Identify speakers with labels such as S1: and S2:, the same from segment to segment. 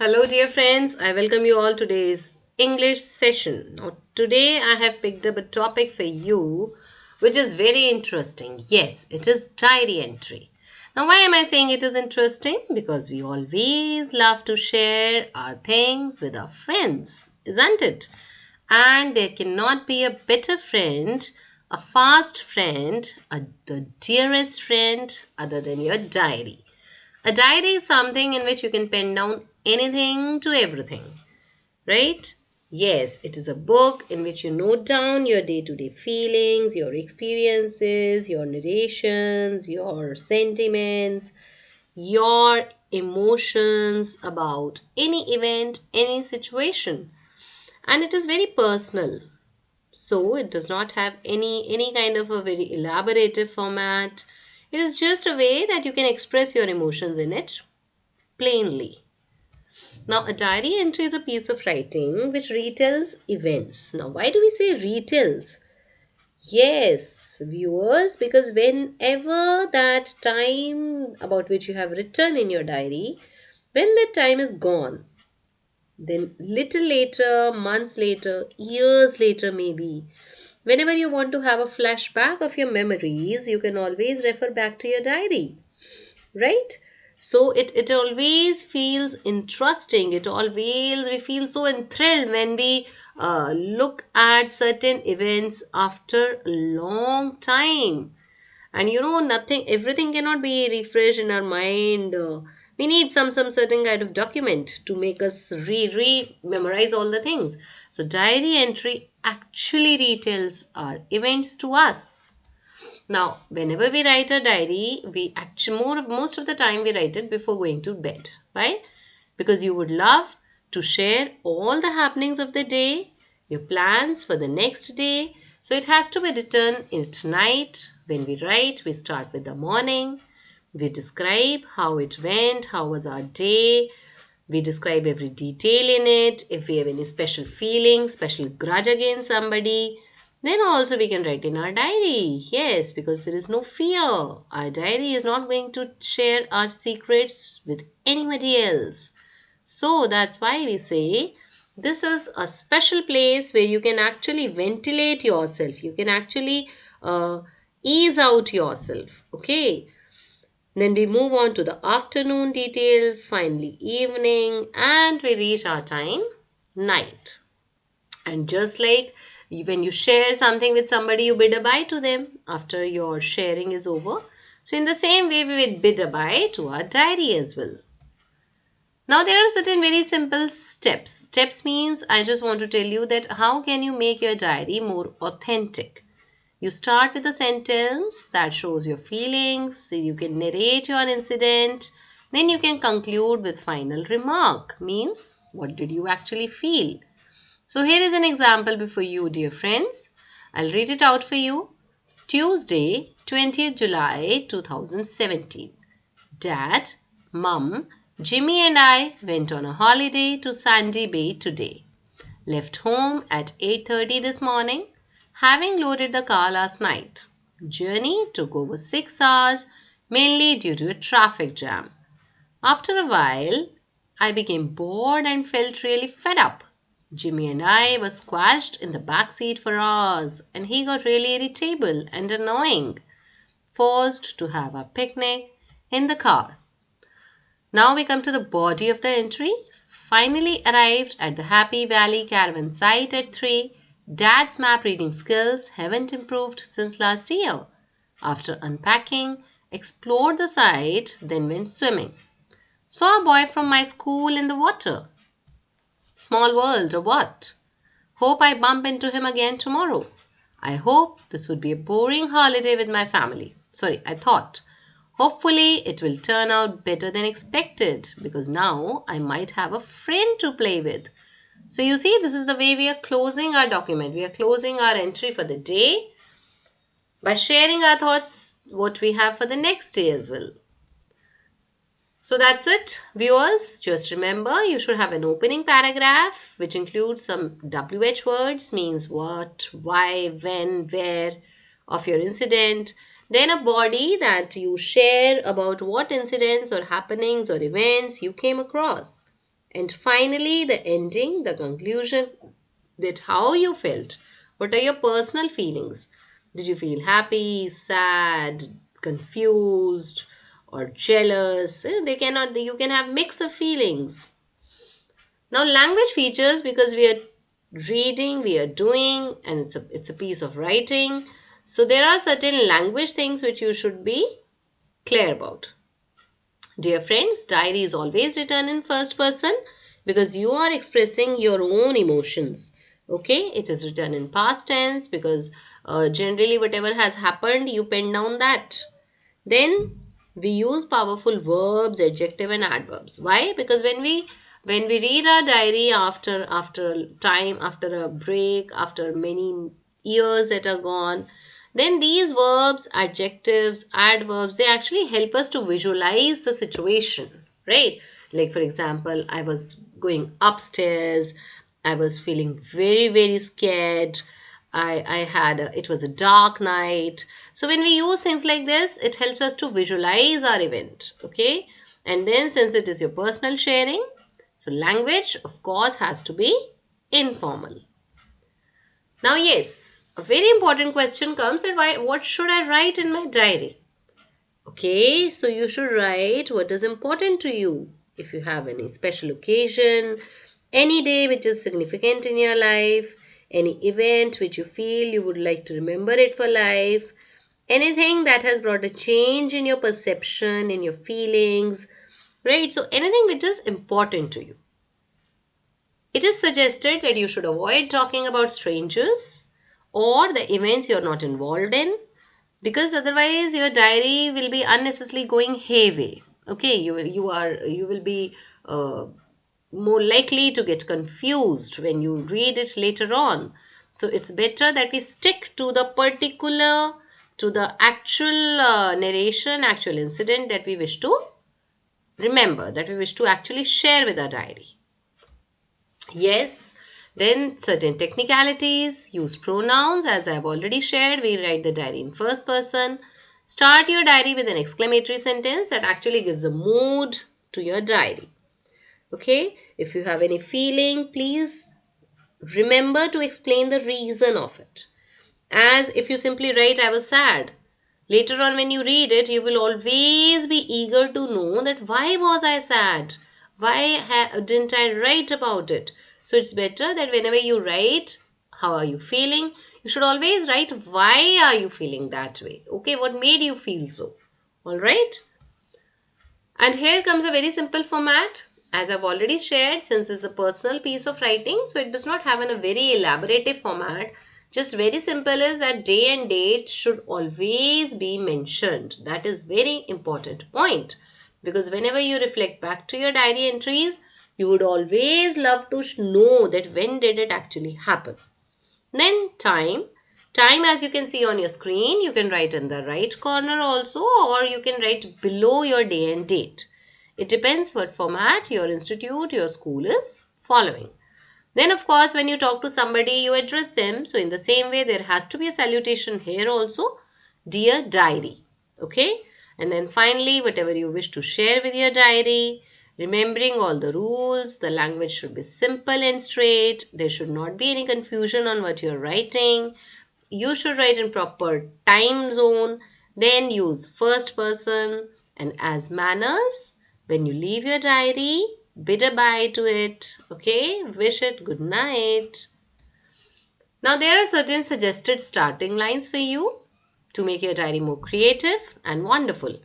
S1: Hello dear friends, I welcome you all to today's English session. Now today I have picked up a topic for you which is very interesting. Yes, it is diary entry. Now why am I saying it is interesting? Because we always love to share our things with our friends, isn't it? And there cannot be a better friend, a fast friend, the dearest friend other than your diary. A diary is something in which you can pen down anything to everything, right? Yes, it is a book in which you note down your day-to-day feelings, your experiences, your narrations, your sentiments, your emotions about any event, any situation. And it is very personal. So it does not have any kind of a very elaborative format. It is just a way that you can express your emotions in it plainly. Now, a diary entry is a piece of writing which retells events. Now, why do we say retells? Yes, viewers, because whenever that time about which you have written in your diary, when that time is gone, then little later, months later, years later maybe, whenever you want to have a flashback of your memories, you can always refer back to your diary, right? So it always feels interesting. We feel so enthralled when we look at certain events after a long time. And nothing, everything cannot be refreshed in our mind. We need some certain kind of document to make us memorize all the things. So diary entry actually retells our events to us. Now, whenever we write a diary, we actually most of the time we write it before going to bed. Why? Because you would love to share all the happenings of the day, your plans for the next day. So it has to be written at night. When we write, we start with the morning. We describe how it went, how was our day. We describe every detail in it. If we have any special feeling, special grudge against somebody, then also we can write in our diary. Yes, because there is no fear. Our diary is not going to share our secrets with anybody else. So that's why we say this is a special place where you can actually ventilate yourself. You can actually ease out yourself. Okay. Then we move on to the afternoon details, finally evening, and we reach our time, night. And just like when you share something with somebody, you bid a bye to them after your sharing is over. So in the same way, we will bid a bye to our diary as well. Now there are certain very simple steps. Steps means I just want to tell you that how can you make your diary more authentic. You start with a sentence that shows your feelings. You can narrate your incident. Then you can conclude with final remark. Means what did you actually feel? So here is an example before you, dear friends. I'll read it out for you. Tuesday, 20th July 2017. Dad, Mum, Jimmy and I went on a holiday to Sandy Bay today. Left home at 8:30 this morning, having loaded the car last night. Journey took over 6 hours, mainly due to a traffic jam. After a while, I became bored and felt really fed up. Jimmy and I were squashed in the back seat for hours, and he got really irritable and annoying, forced to have a picnic in the car. Now we come to the body of the entry. Finally arrived at the Happy Valley Caravan site at 3. Dad's map reading skills haven't improved since last year. After unpacking, explored the site, then went swimming. Saw a boy from my school in the water. Small world or what? Hope I bump into him again tomorrow. I hope this would be a boring holiday with my family. I thought. Hopefully it will turn out better than expected because now I might have a friend to play with. So you see, this is the way we are closing our document. We are closing our entry for the day by sharing our thoughts, what we have for the next day as well. So that's it, viewers. Just remember, you should have an opening paragraph which includes some WH words, means what, why, when, where of your incident. Then a body that you share about what incidents or happenings or events you came across. And finally, the ending, the conclusion, that how you felt. What are your personal feelings? Did you feel happy, sad, confused, or jealous? You can have mix of feelings. Now, language features, because we are reading, we are doing, and it's a piece of writing. So there are certain language things which you should be clear about. Dear friends, diary is always written in first person because you are expressing your own emotions. Okay, it is written in past tense because generally whatever has happened, you pen down that. Then we use powerful verbs, adjective and adverbs. Why? Because when we read our diary after time, after a break, after many years that are gone, then these verbs, adjectives, adverbs, they actually help us to visualize the situation, right? Like for example, I was going upstairs, I was feeling very, very scared. It was a dark night. So when we use things like this, it helps us to visualize our event, okay? And then since it is your personal sharing, so language, of course, has to be informal. Now, yes, a very important question comes that what should I write in my diary? Okay, so you should write what is important to you. If you have any special occasion, any day which is significant in your life, any event which you feel you would like to remember it for life, anything that has brought a change in your perception, in your feelings, right? So anything which is important to you. It is suggested that you should avoid talking about strangers or the events you are not involved in, because otherwise your diary will be unnecessarily going hayway. Okay, you will be more likely to get confused when you read it later on. So it's better that we stick to the actual narration, actual incident that we wish to remember, that we wish to actually share with our diary. Yes, then certain technicalities, use pronouns as I've already shared. We write the diary in first person. Start your diary with an exclamatory sentence that actually gives a mood to your diary. Okay, if you have any feeling, please remember to explain the reason of it. As if you simply write, I was sad. Later on when you read it, you will always be eager to know that why was I sad? Why didn't I write about it? So it's better that whenever you write, how are you feeling? You should always write why are you feeling that way? Okay, what made you feel so? Alright? And here comes a very simple format. As I've already shared, since it's a personal piece of writing, so it does not have a very elaborative format. Just very simple is that day and date should always be mentioned. That is very important point. Because whenever you reflect back to your diary entries, you would always love to know that when did it actually happen. Then time. Time, as you can see on your screen, you can write in the right corner also, or you can write below your day and date. It depends what format your institute, your school is following. Then of course, when you talk to somebody, you address them. So in the same way, there has to be a salutation here also. Dear diary. Okay. And then finally, whatever you wish to share with your diary, remembering all the rules, the language should be simple and straight. There should not be any confusion on what you're writing. You should write in proper time zone. Then use first person and as manners. When you leave your diary, bid a bye to it. Okay, wish it good night. Now there are certain suggested starting lines for you to make your diary more creative and wonderful.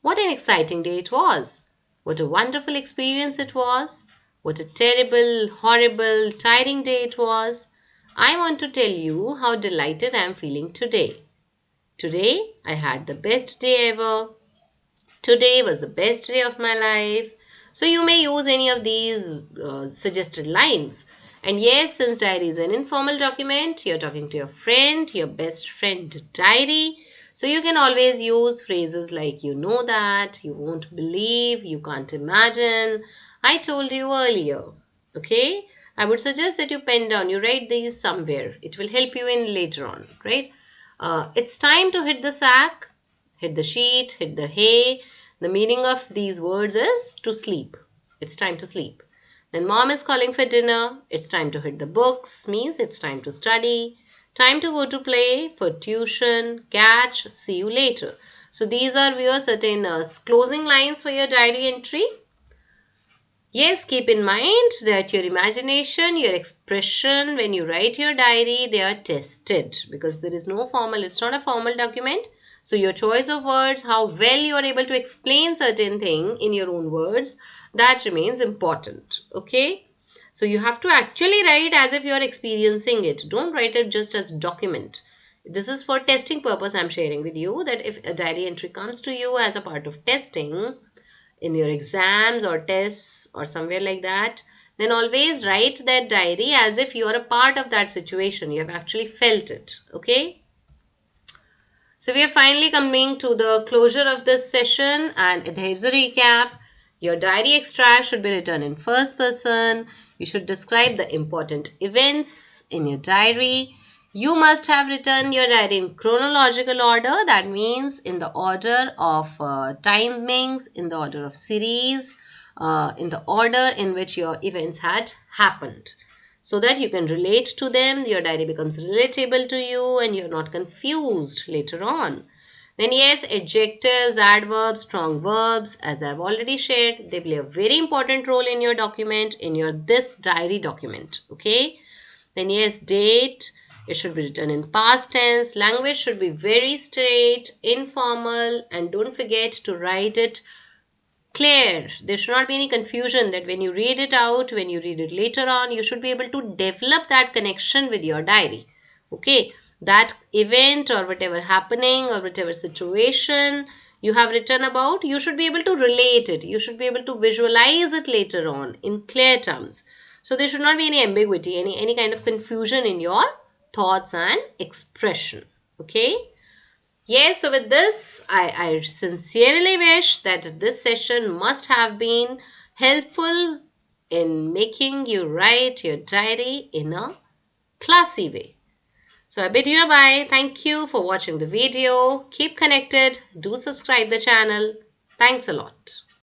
S1: What an exciting day it was. What a wonderful experience it was. What a terrible, horrible, tiring day it was. I want to tell you how delighted I am feeling today. Today I had the best day ever. Today was the best day of my life. So you may use any of these suggested lines. And yes, since diary is an informal document, you're talking to your friend, your best friend diary. So you can always use phrases like you know that, you won't believe, you can't imagine, I told you earlier. Okay? I would suggest that you pen down, you write these somewhere. It will help you in later on, right? It's time to hit the sack, hit the sheet, hit the hay. The meaning of these words is to sleep. It's time to sleep. Then mom is calling for dinner. It's time to hit the books, means it's time to study. Time to go to play, for tuition, catch, see you later. So these are your certain closing lines for your diary entry. Yes, keep in mind that your imagination, your expression, when you write your diary, they are tested because there is no formal, it's not a formal document. So your choice of words, how well you are able to explain certain thing in your own words, that remains important. Okay. So you have to actually write as if you are experiencing it. Don't write it just as document. This is for testing purpose I'm sharing with you, that if a diary entry comes to you as a part of testing, in your exams or tests or somewhere like that, then always write that diary as if you are a part of that situation. You have actually felt it. Okay. So we are finally coming to the closure of this session, and here's a recap. Your diary extract should be written in first person. You should describe the important events in your diary. You must have written your diary in chronological order. That means in the order of timings, in the order of series, in the order in which your events had happened, so that you can relate to them. Your diary becomes relatable to you and you're not confused later on. Then yes, adjectives, adverbs, strong verbs, as I've already shared, they play a very important role in your document, in your this diary document. Okay. Then yes, date, it should be written in past tense. Language should be very straight, informal, and don't forget to write it clear. There should not be any confusion, that when you read it out, when you read it later on, you should be able to develop that connection with your diary. Okay, that event or whatever happening or whatever situation you have written about, you should be able to relate it. You should be able to visualize it later on in clear terms. So there should not be any ambiguity, any kind of confusion in your thoughts and expression. Okay. Yes, so with this, I sincerely wish that this session must have been helpful in making you write your diary in a classy way. So I bid you bye. Thank you for watching the video. Keep connected. Do subscribe the channel. Thanks a lot.